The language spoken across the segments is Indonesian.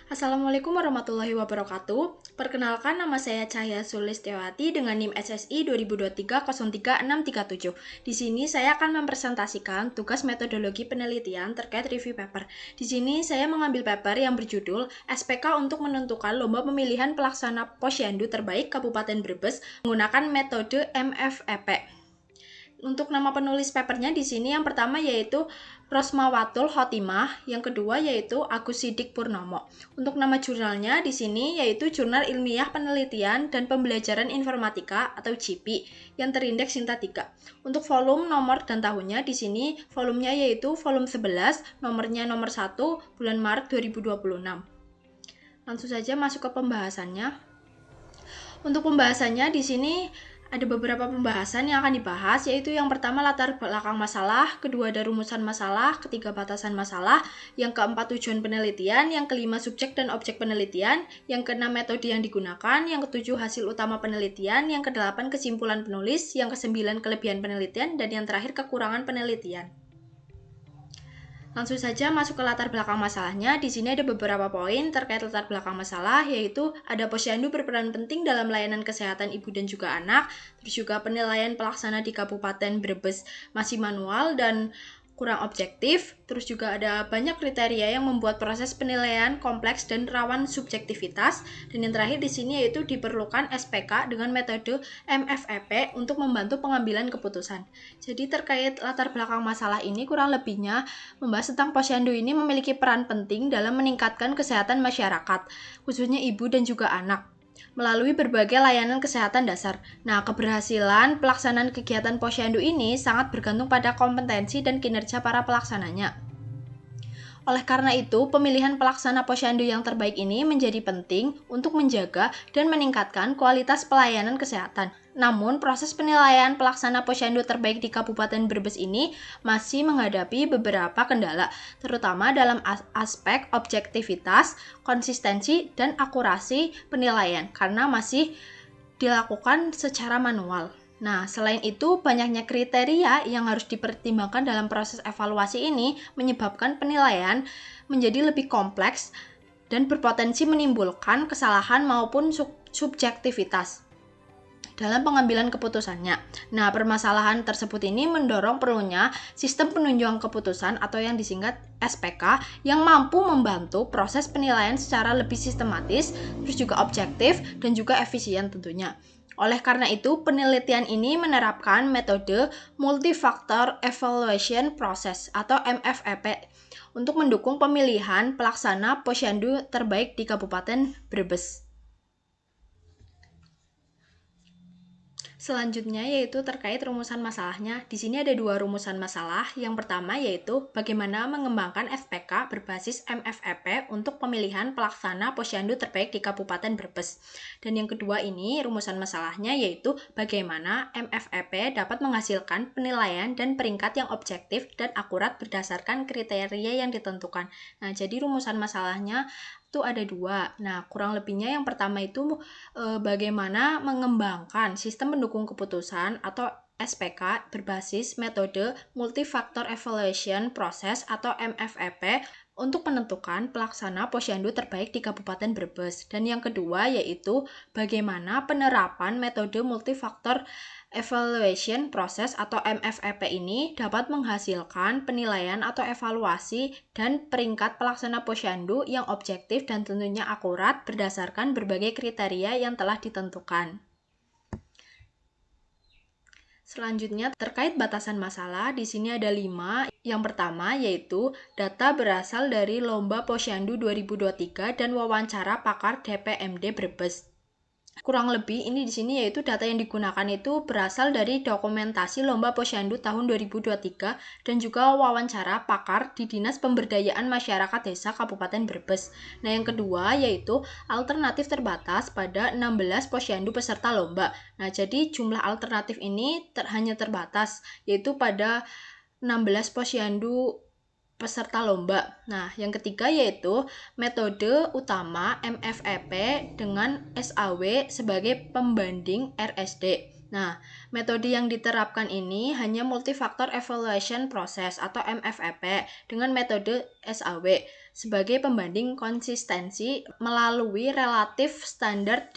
Assalamualaikum warahmatullahi wabarakatuh. Perkenalkan, nama saya Cahya Sulistiawati dengan NIM SSI 2023-03637. Di sini saya akan mempresentasikan tugas metodologi penelitian terkait review paper. Di sini saya mengambil paper yang berjudul SPK untuk menentukan lomba pemilihan pelaksana Posyandu terbaik Kabupaten Brebes menggunakan metode MFEP. Untuk nama penulis papernya di sini yang pertama yaitu Rosmawatul Khotimah, yang kedua yaitu Agus Sidik Purnomo. Untuk nama jurnalnya di sini yaitu Jurnal Ilmiah Penelitian dan Pembelajaran Informatika atau JIPI yang terindeks Sinta 3. Untuk volume, nomor dan tahunnya di sini volumenya yaitu volume 11, nomornya nomor 1, bulan Maret 2026. Langsung saja masuk ke pembahasannya. Untuk pembahasannya di sini ada beberapa pembahasan yang akan dibahas, yaitu yang pertama latar belakang masalah, kedua ada rumusan masalah, ketiga batasan masalah, yang keempat tujuan penelitian, yang kelima subjek dan objek penelitian, yang keenam metode yang digunakan, yang ketujuh hasil utama penelitian, yang kedelapan kesimpulan penulis, yang kesembilan kelebihan penelitian, dan yang terakhir kekurangan penelitian. Langsung saja masuk ke latar belakang masalahnya. Di sini ada beberapa poin terkait latar belakang masalah, yaitu ada Posyandu berperan penting dalam layanan kesehatan ibu dan juga anak, terus juga penilaian pelaksana di Kabupaten Brebes masih manual dan kurang objektif, terus juga ada banyak kriteria yang membuat proses penilaian kompleks dan rawan subjektivitas, dan yang terakhir di sini yaitu diperlukan SPK dengan metode MFEP untuk membantu pengambilan keputusan. Jadi terkait latar belakang masalah ini kurang lebihnya membahas tentang Posyandu ini memiliki peran penting dalam meningkatkan kesehatan masyarakat, khususnya ibu dan juga anak, melalui berbagai layanan kesehatan dasar. Nah, keberhasilan pelaksanaan kegiatan Posyandu ini sangat bergantung pada kompetensi dan kinerja para pelaksananya. Oleh karena itu, pemilihan pelaksana Posyandu yang terbaik ini menjadi penting untuk menjaga dan meningkatkan kualitas pelayanan kesehatan. Namun, proses penilaian pelaksana Posyandu terbaik di Kabupaten Brebes ini masih menghadapi beberapa kendala, terutama dalam aspek objektivitas, konsistensi, dan akurasi penilaian, karena masih dilakukan secara manual. Nah, selain itu, banyaknya kriteria yang harus dipertimbangkan dalam proses evaluasi ini menyebabkan penilaian menjadi lebih kompleks dan berpotensi menimbulkan kesalahan maupun subjektivitas dalam pengambilan keputusannya. Nah, permasalahan tersebut ini mendorong perlunya sistem penunjang keputusan atau yang disingkat SPK yang mampu membantu proses penilaian secara lebih sistematis, terus juga objektif dan juga efisien tentunya. Oleh karena itu, penelitian ini menerapkan metode Multi-Factor Evaluation Process atau MFEP untuk mendukung pemilihan pelaksana Posyandu terbaik di Kabupaten Brebes. Selanjutnya yaitu terkait rumusan masalahnya. Di sini ada dua rumusan masalah. Yang pertama yaitu bagaimana mengembangkan SPK berbasis MFEP untuk pemilihan pelaksana Posyandu terbaik di Kabupaten Brebes. Dan yang kedua ini rumusan masalahnya yaitu bagaimana MFEP dapat menghasilkan penilaian dan peringkat yang objektif dan akurat berdasarkan kriteria yang ditentukan. Nah, jadi rumusan masalahnya itu ada dua. Nah, kurang lebihnya yang pertama itu bagaimana mengembangkan sistem pendukung keputusan atau SPK berbasis metode Multi-Factor Evaluation Process atau MFEP untuk menentukan pelaksana Posyandu terbaik di Kabupaten Brebes. Dan yang kedua yaitu bagaimana penerapan metode Multi-Factor Evaluation Process atau MFEP ini dapat menghasilkan penilaian atau evaluasi dan peringkat pelaksana Posyandu yang objektif dan tentunya akurat berdasarkan berbagai kriteria yang telah ditentukan. Selanjutnya terkait batasan masalah, di sini ada 5. Yang pertama yaitu data berasal dari Lomba Posyandu 2023 dan wawancara pakar DPMD Brebes. Kurang lebih ini di sini yaitu data yang digunakan itu berasal dari dokumentasi Lomba Posyandu tahun 2023 dan juga wawancara pakar di Dinas Pemberdayaan Masyarakat Desa Kabupaten Brebes. Nah, yang kedua yaitu alternatif terbatas pada 16 posyandu peserta lomba. Nah, jadi jumlah alternatif ini hanya terbatas yaitu pada 16 posyandu peserta lomba. Nah, yang ketiga yaitu metode utama MFEP dengan SAW sebagai pembanding RSD. Nah, metode yang diterapkan ini hanya Multi-Factor Evaluation Process atau MFEP dengan metode SAW. sebagai pembanding konsistensi melalui Relative Standard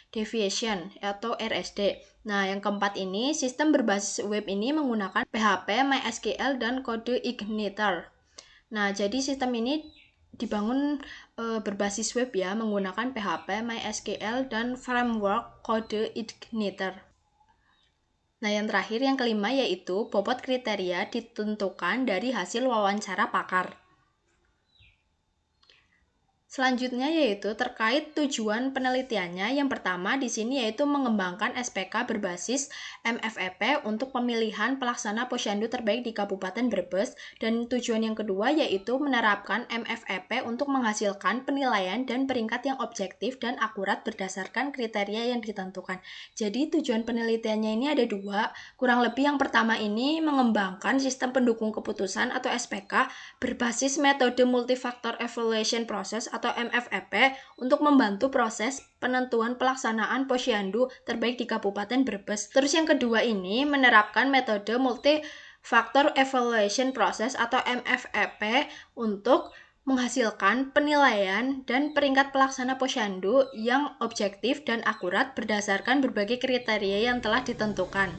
Deviation atau RSD. Nah, yang keempat ini, sistem berbasis web ini menggunakan PHP, MySQL, dan kode igniter. Nah, jadi sistem ini dibangun berbasis web ya, menggunakan PHP, MySQL, dan framework kode igniter. Nah, yang terakhir, yang kelima, yaitu bobot kriteria ditentukan dari hasil wawancara pakar. Selanjutnya yaitu terkait tujuan penelitiannya. Yang pertama di sini yaitu mengembangkan SPK berbasis MFEP untuk pemilihan pelaksana posyandu terbaik di Kabupaten Brebes, dan tujuan yang kedua yaitu menerapkan MFEP untuk menghasilkan penilaian dan peringkat yang objektif dan akurat berdasarkan kriteria yang ditentukan. Jadi tujuan penelitiannya ini ada dua, kurang lebih. Yang pertama ini mengembangkan sistem pendukung keputusan atau SPK berbasis metode multifaktor evaluation process atau MFEP untuk membantu proses penentuan pelaksanaan posyandu terbaik di Kabupaten Brebes. Terus yang kedua ini menerapkan metode multifaktor evaluation process atau MFEP untuk menghasilkan penilaian dan peringkat pelaksana posyandu yang objektif dan akurat berdasarkan berbagai kriteria yang telah ditentukan.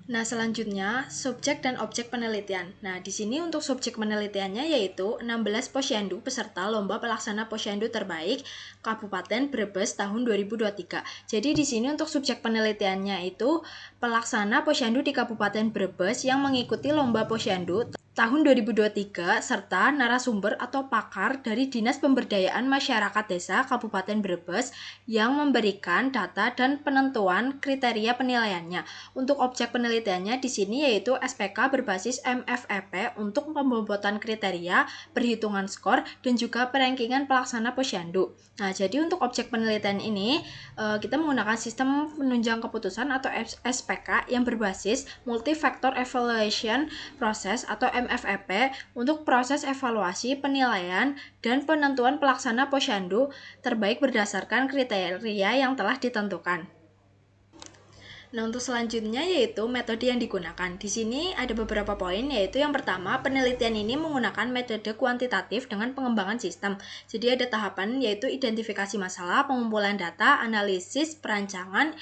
Nah, selanjutnya subjek dan objek penelitian. Nah, di sini untuk subjek penelitiannya yaitu 16 posyandu peserta lomba pelaksana posyandu terbaik Kabupaten Brebes tahun 2023. Jadi di sini untuk subjek penelitiannya itu pelaksana posyandu di Kabupaten Brebes yang mengikuti lomba posyandu tahun 2023 serta narasumber atau pakar dari Dinas Pemberdayaan Masyarakat Desa Kabupaten Brebes yang memberikan data dan penentuan kriteria penilaiannya. Untuk objek penelitiannya di sini yaitu SPK berbasis MFEP untuk pembobotan kriteria, perhitungan skor, dan juga perankingan pelaksana posyandu. Nah, jadi untuk objek penelitian ini kita menggunakan sistem penunjang keputusan atau SPK yang berbasis multi-factor evaluation process atau MFEP untuk proses evaluasi, penilaian, dan penentuan pelaksana posyandu terbaik berdasarkan kriteria yang telah ditentukan. Nah, untuk selanjutnya yaitu metode yang digunakan. Di sini ada beberapa poin, yaitu yang pertama, penelitian ini menggunakan metode kuantitatif dengan pengembangan sistem. Jadi ada tahapan yaitu identifikasi masalah, pengumpulan data, analisis, perancangan,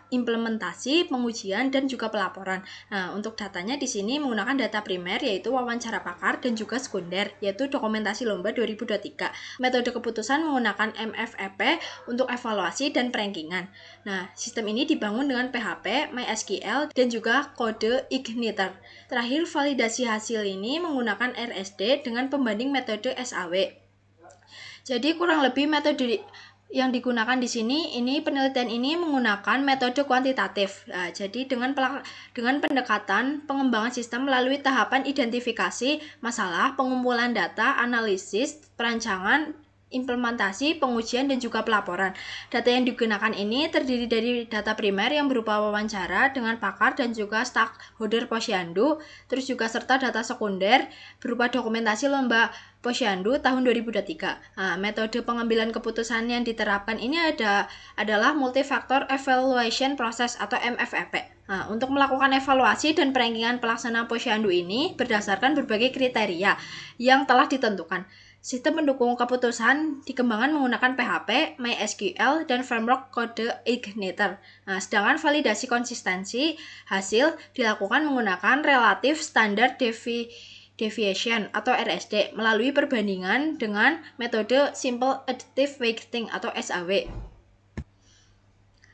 implementasi, pengujian, dan juga pelaporan. Nah, untuk datanya di sini menggunakan data primer yaitu wawancara pakar dan juga sekunder yaitu dokumentasi lomba 2023. Metode keputusan menggunakan MFEP untuk evaluasi dan perankingan. Nah, sistem ini dibangun dengan PHP, MySQL, dan juga kode igniter. Terakhir, validasi hasil ini menggunakan RSD dengan pembanding metode SAW. Jadi kurang lebih metode yang digunakan di sini, penelitian ini menggunakan metode kuantitatif. Nah, jadi dengan pendekatan pengembangan sistem melalui tahapan identifikasi masalah, pengumpulan data, analisis, perancangan, implementasi, pengujian, dan juga pelaporan. Data yang digunakan ini terdiri dari data primer yang berupa wawancara dengan pakar dan juga stakeholder posyandu, terus juga serta data sekunder berupa dokumentasi lomba posyandu tahun 2023. Nah, metode pengambilan keputusan yang diterapkan ini adalah multifactor evaluation process atau MFEP. Nah, untuk melakukan evaluasi dan perankingan pelaksanaan posyandu ini berdasarkan berbagai kriteria yang telah ditentukan. Sistem pendukung keputusan dikembangkan menggunakan PHP, MySQL, dan framework kode igniter. Nah, sedangkan validasi konsistensi hasil dilakukan menggunakan Relative Standard Deviation atau RSD melalui perbandingan dengan metode Simple Additive Weighting atau SAW.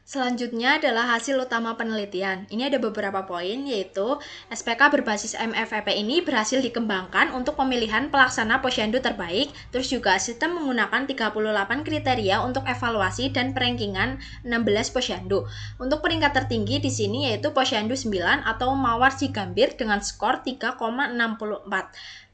Selanjutnya adalah hasil utama penelitian. Ini ada beberapa poin, yaitu SPK berbasis MFEP ini berhasil dikembangkan untuk pemilihan pelaksana posyandu terbaik, terus juga sistem menggunakan 38 kriteria untuk evaluasi dan perankingan 16 posyandu. Untuk peringkat tertinggi di sini yaitu posyandu 9 atau Mawar Cigambir dengan skor 3,64.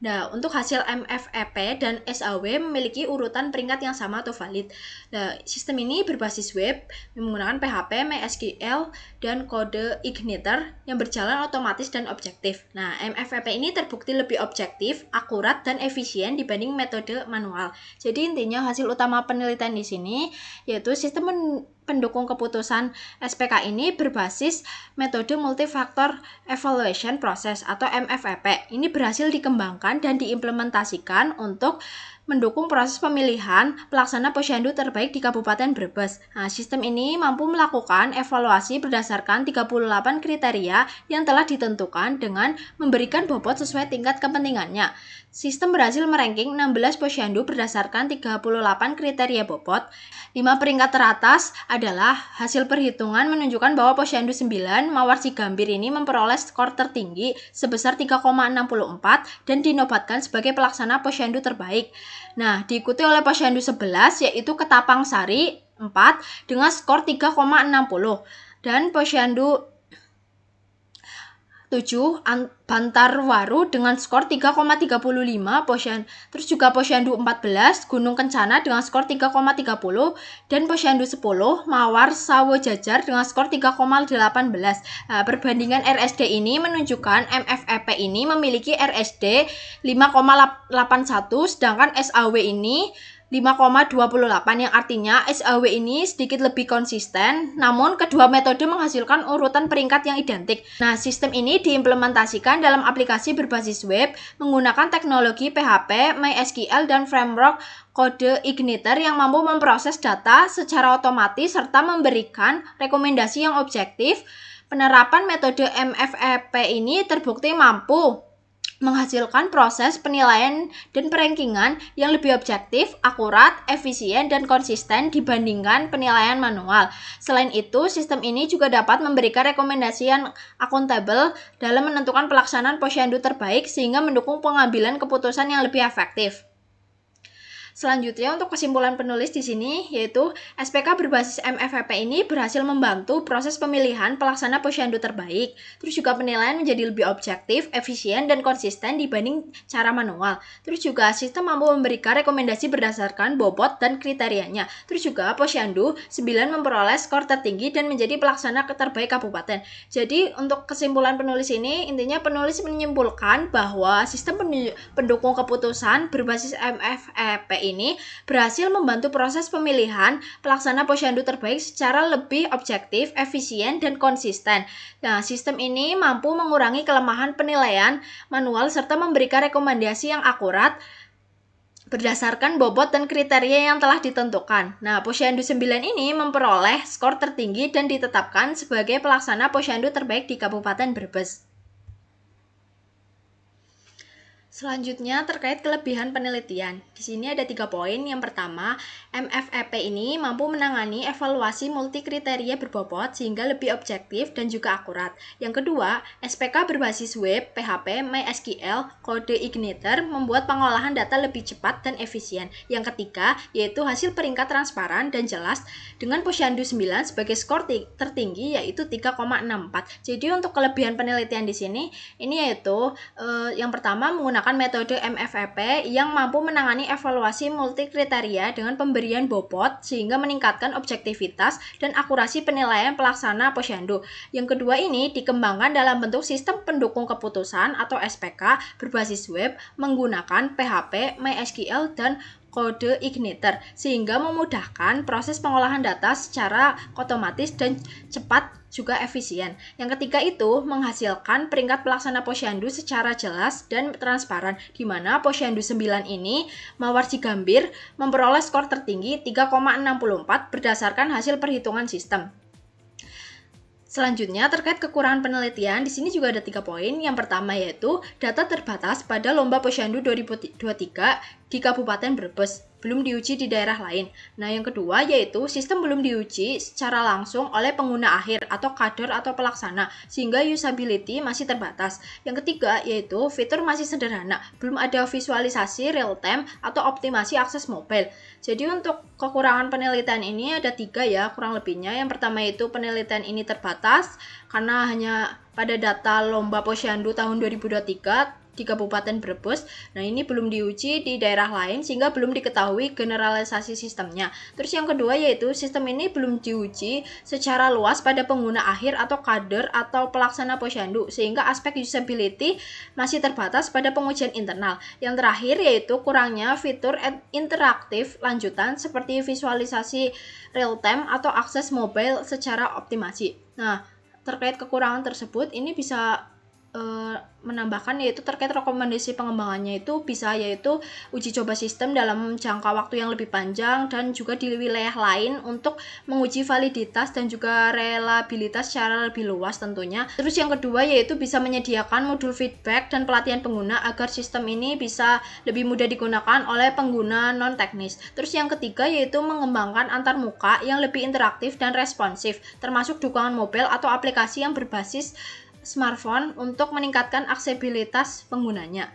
Nah, untuk hasil MFEP dan SAW memiliki urutan peringkat yang sama atau valid. Nah, sistem ini berbasis web menggunakan PHP, MySQL, dan kode igniter yang berjalan otomatis dan objektif. Nah, MFEP ini terbukti lebih objektif, akurat, dan efisien dibanding metode manual. Jadi intinya hasil utama penelitian di sini yaitu sistem pendukung keputusan SPK ini berbasis metode multifaktor evaluation process atau MFEP. Ini berhasil dikembangkan dan diimplementasikan untuk mendukung proses pemilihan pelaksana posyandu terbaik di Kabupaten Brebes. Nah, sistem ini mampu melakukan evaluasi berdasarkan 38 kriteria yang telah ditentukan dengan memberikan bobot sesuai tingkat kepentingannya. Sistem berhasil meranking 16 posyandu berdasarkan 38 kriteria bobot. 5 peringkat teratas adalah hasil perhitungan menunjukkan bahwa posyandu 9 Mawar Cigambir ini memperoleh skor tertinggi sebesar 3,64 dan dinobatkan sebagai pelaksana posyandu terbaik. Nah, diikuti oleh posyandu 11 yaitu Ketapang Sari 4 dengan skor 3,60 dan posyandu 7 Bantarwaru dengan skor 3,35 terus juga posyandu 14 Gunung Kencana dengan skor 3,30 dan posyandu 10 Mawar Sawo Jajar dengan skor 3,18. Nah, perbandingan RSD ini menunjukkan MFEP ini memiliki RSD 5,81 sedangkan SAW ini 5,28 yang artinya SAW ini sedikit lebih konsisten, namun kedua metode menghasilkan urutan peringkat yang identik. Nah, sistem ini diimplementasikan dalam aplikasi berbasis web menggunakan teknologi PHP, MySQL, dan framework kode Igniter yang mampu memproses data secara otomatis serta memberikan rekomendasi yang objektif. Penerapan metode MFEP ini terbukti mampu menghasilkan proses penilaian dan perankingan yang lebih objektif, akurat, efisien, dan konsisten dibandingkan penilaian manual. Selain itu, sistem ini juga dapat memberikan rekomendasi yang akuntabel dalam menentukan pelaksanaan posyandu terbaik sehingga mendukung pengambilan keputusan yang lebih efektif. Selanjutnya untuk kesimpulan penulis di sini yaitu SPK berbasis MFEP ini berhasil membantu proses pemilihan pelaksana posyandu terbaik. Terus juga penilaian menjadi lebih objektif, efisien, dan konsisten dibanding cara manual. Terus juga sistem mampu memberikan rekomendasi berdasarkan bobot dan kriterianya. Terus juga posyandu 9 memperoleh skor tertinggi dan menjadi pelaksana terbaik kabupaten. Jadi untuk kesimpulan penulis ini intinya penulis menyimpulkan bahwa sistem pendukung keputusan berbasis MFEP ini berhasil membantu proses pemilihan pelaksana posyandu terbaik secara lebih objektif, efisien, dan konsisten. Nah, sistem ini mampu mengurangi kelemahan penilaian manual serta memberikan rekomendasi yang akurat berdasarkan bobot dan kriteria yang telah ditentukan. Nah, posyandu 9 ini memperoleh skor tertinggi dan ditetapkan sebagai pelaksana posyandu terbaik di Kabupaten Brebes. Selanjutnya terkait kelebihan penelitian. Di sini ada 3 poin. Yang pertama, MFEP ini mampu menangani evaluasi multikriteria berbobot sehingga lebih objektif dan juga akurat. Yang kedua, SPK berbasis web, PHP, MySQL, kode Igniter membuat pengolahan data lebih cepat dan efisien. Yang ketiga, yaitu hasil peringkat transparan dan jelas dengan posyandu 9 sebagai skor tertinggi yaitu 3,64. Jadi untuk kelebihan penelitian di sini ini yaitu yang pertama menggunakan metode MFEP yang mampu menangani evaluasi multikriteria dengan pemberian bobot sehingga meningkatkan objektivitas dan akurasi penilaian pelaksana posyandu. Yang kedua ini dikembangkan dalam bentuk sistem pendukung keputusan atau SPK berbasis web menggunakan PHP, MySQL, dan kode Igniter sehingga memudahkan proses pengolahan data secara otomatis dan cepat juga efisien. Yang ketiga itu menghasilkan peringkat pelaksana posyandu secara jelas dan transparan di mana posyandu 9 ini Mawar Cigambir memperoleh skor tertinggi 3,64 berdasarkan hasil perhitungan sistem. Selanjutnya terkait kekurangan penelitian, di sini juga ada 3 poin. Yang pertama yaitu data terbatas pada Lomba Posyandu 2023 di Kabupaten Brebes, belum diuji di daerah lain. Nah, yang kedua yaitu sistem belum diuji secara langsung oleh pengguna akhir atau kader atau pelaksana, sehingga usability masih terbatas. Yang ketiga yaitu fitur masih sederhana, belum ada visualisasi real time atau optimasi akses mobile. Jadi untuk kekurangan penelitian ini ada 3 ya kurang lebihnya. Yang pertama yaitu penelitian ini terbatas karena hanya pada data Lomba Posyandu tahun 2023 di Kabupaten Brebes. Nah, ini belum diuji di daerah lain sehingga belum diketahui generalisasi sistemnya. Terus yang kedua yaitu sistem ini belum diuji secara luas pada pengguna akhir atau kader atau pelaksana posyandu sehingga aspek usability masih terbatas pada pengujian internal. Yang terakhir yaitu kurangnya fitur interaktif lanjutan seperti visualisasi real time atau akses mobile secara optimasi. Nah, terkait kekurangan tersebut ini bisa menambahkan yaitu terkait rekomendasi pengembangannya itu bisa yaitu uji coba sistem dalam jangka waktu yang lebih panjang dan juga di wilayah lain untuk menguji validitas dan juga reliabilitas secara lebih luas tentunya. Terus yang kedua yaitu bisa menyediakan modul feedback dan pelatihan pengguna agar sistem ini bisa lebih mudah digunakan oleh pengguna non teknis. Terus yang ketiga yaitu mengembangkan antarmuka yang lebih interaktif dan responsif termasuk dukungan mobile atau aplikasi yang berbasis smartphone untuk meningkatkan aksesibilitas penggunanya.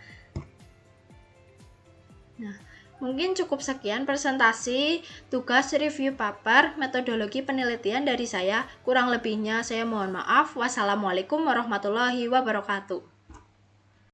Nah, mungkin cukup sekian presentasi tugas review paper metodologi penelitian dari saya. Kurang lebihnya saya mohon maaf. Wassalamualaikum warahmatullahi wabarakatuh.